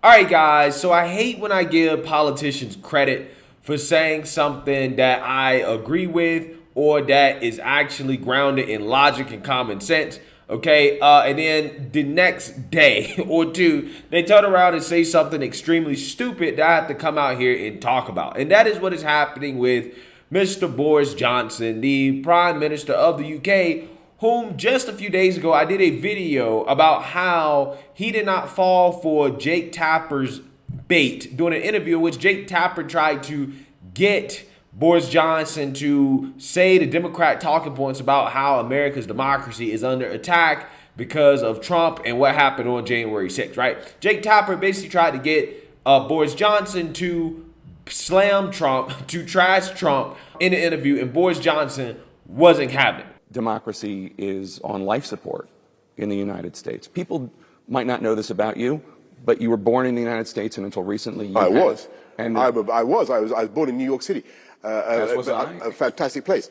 All right, guys, so I hate when I give politicians credit for saying something that I agree with or that is actually grounded in logic and common sense, okay? And then the next day or two, they turn around and say something extremely stupid that I have to come out here and talk about. And that is what is happening with Mr. Boris Johnson, the Prime Minister of the UK, whom just a few days ago I did a video about how he did not fall for Jake Tapper's bait during an interview in which Jake Tapper tried to get Boris Johnson to say the Democrat talking points about how America's democracy is under attack because of Trump and what happened on January 6th, right? Jake Tapper basically tried to get Boris Johnson to slam Trump, to trash Trump in the interview, and Boris Johnson wasn't having it. Democracy is on life support in the United States. People might not know this about you, but you were born in the United States, and until recently, I was born in New York City, a fantastic place.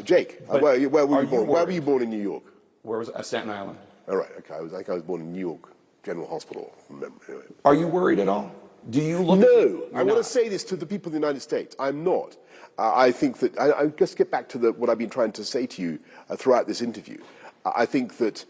Jake, where were you born? Where were you born in New York? Where was I? Staten Island. All right, okay. I was born in New York General Hospital. Are you worried at all? Do you look? No, I want to say this to the people of the United States. I'm not. I think that I just get back to what I've been trying to say to you throughout this interview. I think that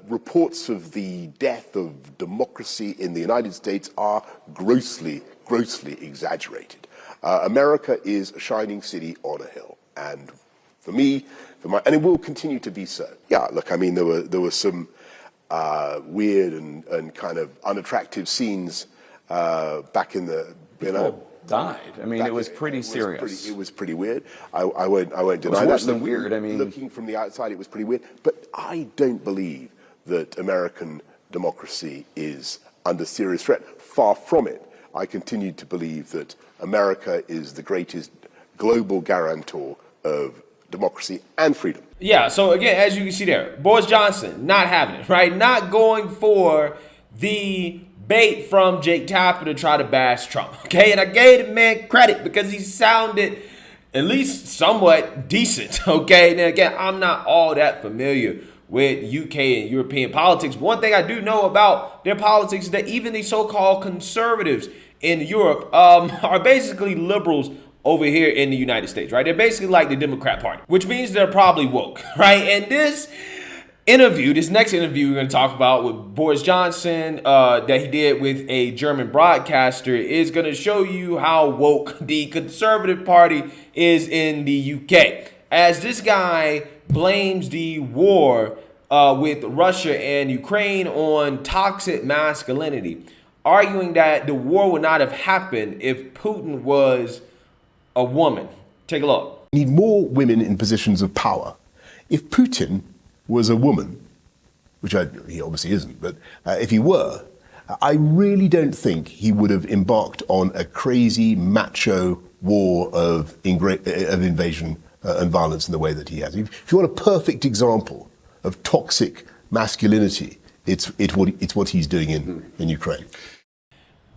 reports of the death of democracy in the United States are grossly exaggerated. America is a shining city on a hill, and for me, and it will continue to be so. Yeah, look, I mean, there were some weird and kind of unattractive scenes back in the died. I mean, it was pretty serious. It was pretty weird. I won't deny that. It was worse than weird. I mean, looking from the outside, it was pretty weird. But I don't believe that American democracy is under serious threat. Far from it. I continue to believe that America is the greatest global guarantor of democracy and freedom. Yeah, so again, as you can see there, Boris Johnson not having it, right? Not going for the bait from Jake Tapper to try to bash Trump, okay? And I gave the man credit because he sounded at least somewhat decent, okay? Now, again, I'm not all that familiar with UK and European politics. One thing I do know about their politics is that even the so-called conservatives in Europe are basically liberals over here in the United States, right? They're basically like the Democrat Party, which means they're probably woke, right? And this next interview we're going to talk about with Boris Johnson that he did with a German broadcaster is going to show you how woke the Conservative Party is in the UK. As this guy blames the war with Russia and Ukraine on toxic masculinity, arguing that the war would not have happened if Putin was a woman. Take a look. We need more women in positions of power. If Putin was a woman, which he obviously isn't, but if he were, I really don't think he would have embarked on a crazy macho war of invasion and violence in the way that he has. If you want a perfect example of toxic masculinity, it's what he's doing in Ukraine.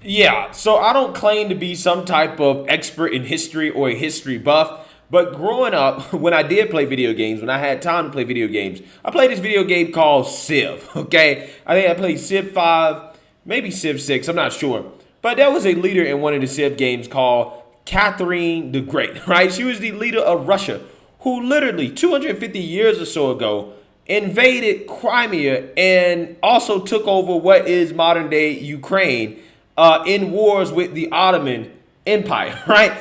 Yeah, so I don't claim to be some type of expert in history or a history buff. But growing up, when I did play video games, when I had time to play video games, I played this video game called Civ, okay? I think I played Civ 5, maybe Civ 6, I'm not sure. But there was a leader in one of the Civ games called Catherine the Great, right? She was the leader of Russia, who literally 250 years or so ago invaded Crimea and also took over what is modern-day Ukraine in wars with the Ottoman Empire, right?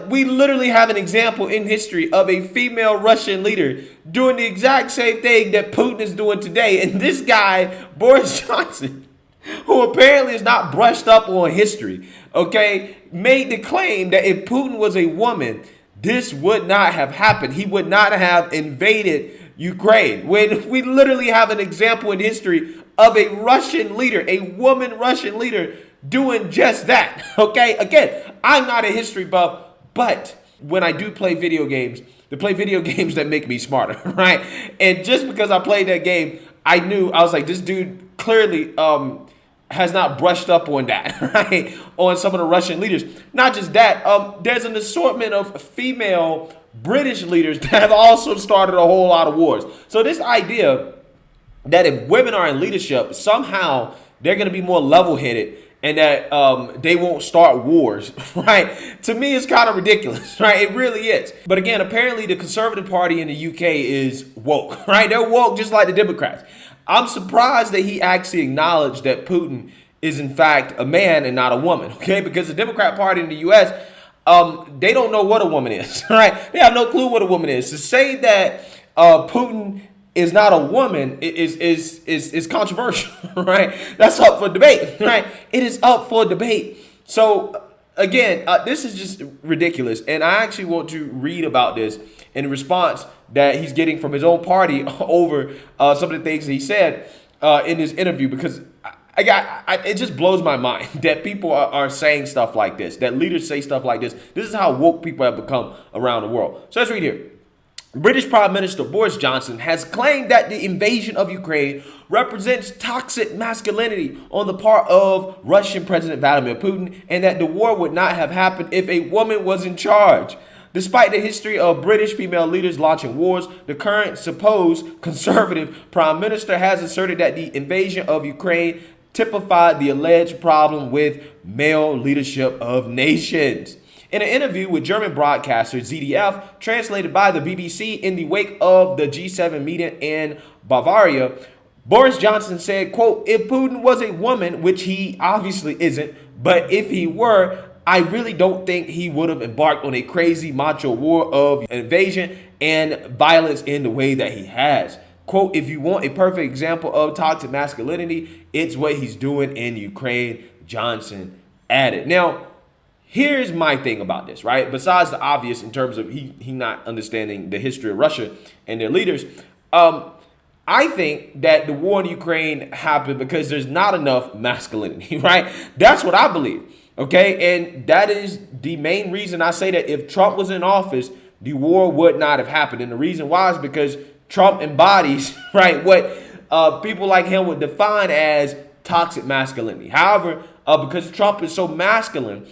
We literally have an example in history of a female Russian leader doing the exact same thing that Putin is doing today. And this guy, Boris Johnson, who apparently is not brushed up on history, okay, made the claim that if Putin was a woman, this would not have happened. He would not have invaded Ukraine. When we literally have an example in history of a Russian leader, a woman Russian leader, doing just that, okay? Again, I'm not a history buff, but when I do play video games, to play video games that make me smarter, right? And just because I played that game, I was like, this dude clearly has not brushed up on that, right? On some of the Russian leaders. Not just that, there's an assortment of female British leaders that have also started a whole lot of wars. So this idea that if women are in leadership, somehow they're going to be more level-headed and that they won't start wars, right? To me, it's kind of ridiculous, right? It really is. But again, apparently the Conservative Party in the UK is woke, right? They're woke just like the Democrats. I'm surprised that he actually acknowledged that Putin is in fact a man and not a woman, okay? Because the Democrat Party in the US, they don't know what a woman is, right? They have no clue what a woman is. To say that Putin is not a woman is controversial, right? That's up for debate, right? It is up for debate. So again, this is just ridiculous. And I actually want to read about this in the response that he's getting from his own party over some of the things that he said in this interview, because it just blows my mind that people are saying stuff like this, that leaders say stuff like this. This is how woke people have become around the world. So let's read here. British Prime Minister Boris Johnson has claimed that the invasion of Ukraine represents toxic masculinity on the part of Russian President Vladimir Putin, and that the war would not have happened if a woman was in charge. Despite the history of British female leaders launching wars, the current supposed conservative prime minister has asserted that the invasion of Ukraine typified the alleged problem with male leadership of nations. In an interview with German broadcaster ZDF, translated by the BBC in the wake of the G7 meeting in Bavaria, Boris Johnson said, quote, "If Putin was a woman," which he obviously isn't, but if he were, "I really don't think he would have embarked on a crazy macho war of invasion and violence in the way that he has." Quote, "If you want a perfect example of toxic masculinity, it's what he's doing in Ukraine," Johnson added. Now, here's my thing about this, right? Besides the obvious in terms of he not understanding the history of Russia and their leaders, I think that the war in Ukraine happened because there's not enough masculinity, right? That's what I believe, okay? And that is the main reason I say that if Trump was in office, the war would not have happened. And the reason why is because Trump embodies, right, what people like him would define as toxic masculinity. However, because Trump is so masculine,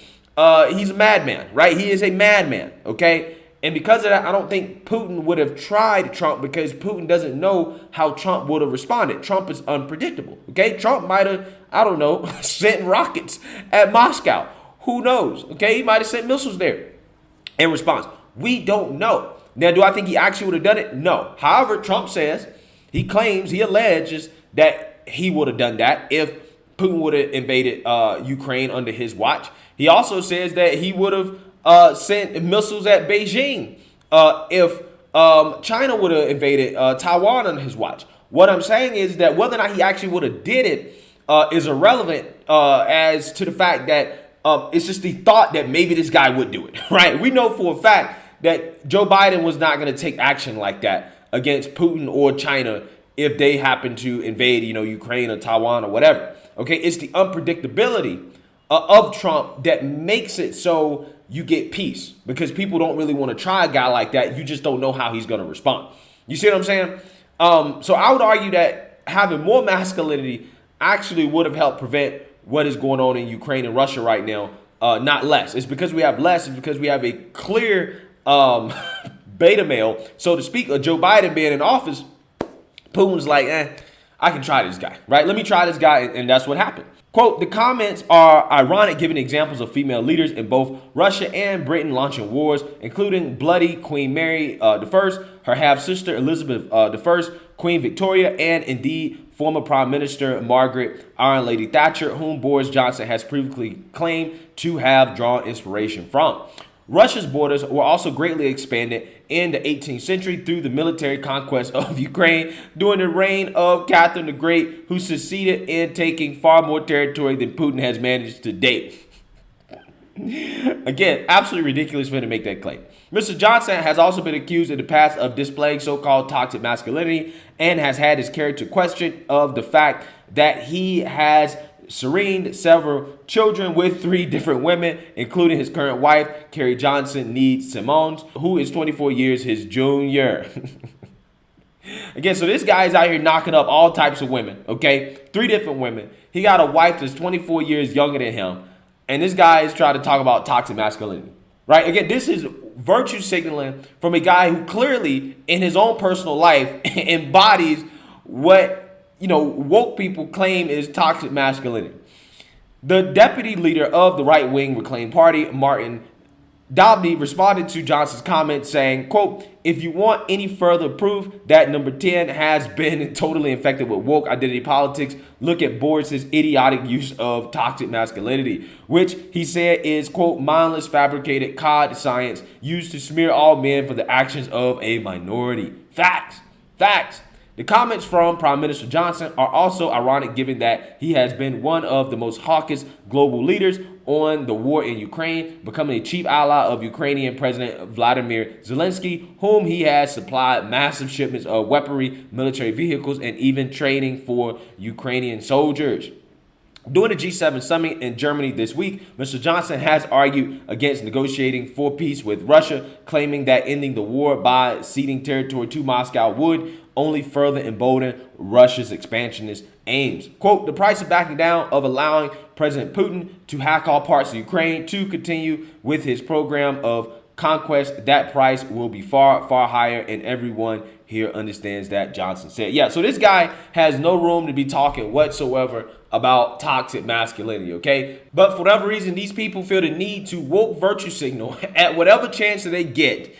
he's a madman, right? He is a madman, okay? And because of that, I don't think Putin would have tried Trump, because Putin doesn't know how Trump would have responded. Trump is unpredictable, okay? Trump might have, I don't know, sent rockets at Moscow. Who knows, okay? He might have sent missiles there in response. We don't know. Now, do I think he actually would have done it? No. However, Trump says, he claims, he alleges that he would have done that if Putin would have invaded Ukraine under his watch. He also says that he would have sent missiles at Beijing if China would have invaded Taiwan under his watch. What I'm saying is that whether or not he actually would have did it is irrelevant as to the fact that it's just the thought that maybe this guy would do it, right? We know for a fact that Joe Biden was not going to take action like that against Putin or China if they happen to invade, Ukraine or Taiwan or whatever. Okay, it's the unpredictability of Trump that makes it so you get peace, because people don't really want to try a guy like that. You just don't know how he's going to respond. You see what I'm saying? So I would argue that having more masculinity actually would have helped prevent what is going on in Ukraine and Russia right now, not less. It's because we have less. It's because we have a clear beta male, so to speak, of Joe Biden being in office. Putin's like, I can try this guy, right? Let me try this guy, and that's what happened. Quote, "The comments are ironic given examples of female leaders in both Russia and Britain launching wars, including bloody Queen Mary I, her half-sister Elizabeth I, Queen Victoria, and indeed former Prime Minister Margaret Iron Lady Thatcher, whom Boris Johnson has previously claimed to have drawn inspiration from. Russia's borders were also greatly expanded in the 18th century through the military conquest of Ukraine during the reign of Catherine the Great, who succeeded in taking far more territory than Putin has managed to date." Again, absolutely ridiculous for him to make that claim. Mr. Johnson has also been accused in the past of displaying so-called toxic masculinity and has had his character questioned of the fact that he has serened several children with 3 different women, including his current wife, Carrie Johnson Need Simmons, who is 24 years his junior. Again, so this guy is out here knocking up all types of women, okay? 3 different women. He got a wife that's 24 years younger than him, and this guy is trying to talk about toxic masculinity, right? Again, this is virtue signaling from a guy who clearly, in his own personal life, embodies what woke people claim is toxic masculinity. The deputy leader of the right-wing Reclaim Party, Martin Dobney, responded to Johnson's comment saying, quote, "If you want any further proof that number 10 has been totally infected with woke identity politics, look at Boris's idiotic use of toxic masculinity, which he said is, quote, mindless, fabricated cod science used to smear all men for the actions of a minority." Facts. Facts. The comments from Prime Minister Johnson are also ironic given that he has been one of the most hawkish global leaders on the war in Ukraine, becoming a chief ally of Ukrainian President Vladimir Zelensky, whom he has supplied massive shipments of weaponry, military vehicles, and even training for Ukrainian soldiers. During the G7 summit in Germany this week, Mr. Johnson has argued against negotiating for peace with Russia, claiming that ending the war by ceding territory to Moscow would only further embolden Russia's expansionist aims. Quote, "The price of backing down, of allowing President Putin to hack all parts of Ukraine to continue with his program of conquest, that price will be far, far higher, and everyone here understands that," Johnson said. Yeah, so this guy has no room to be talking whatsoever about toxic masculinity, okay? But for whatever reason, these people feel the need to woke virtue signal at whatever chance that they get,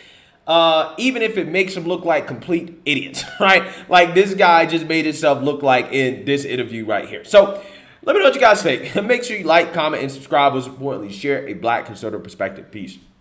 even if it makes them look like complete idiots, right? Like this guy just made himself look like in this interview right here. So let me know what you guys think. Make sure you like, comment, and subscribe. Most importantly, share a Black conservative perspective. Peace.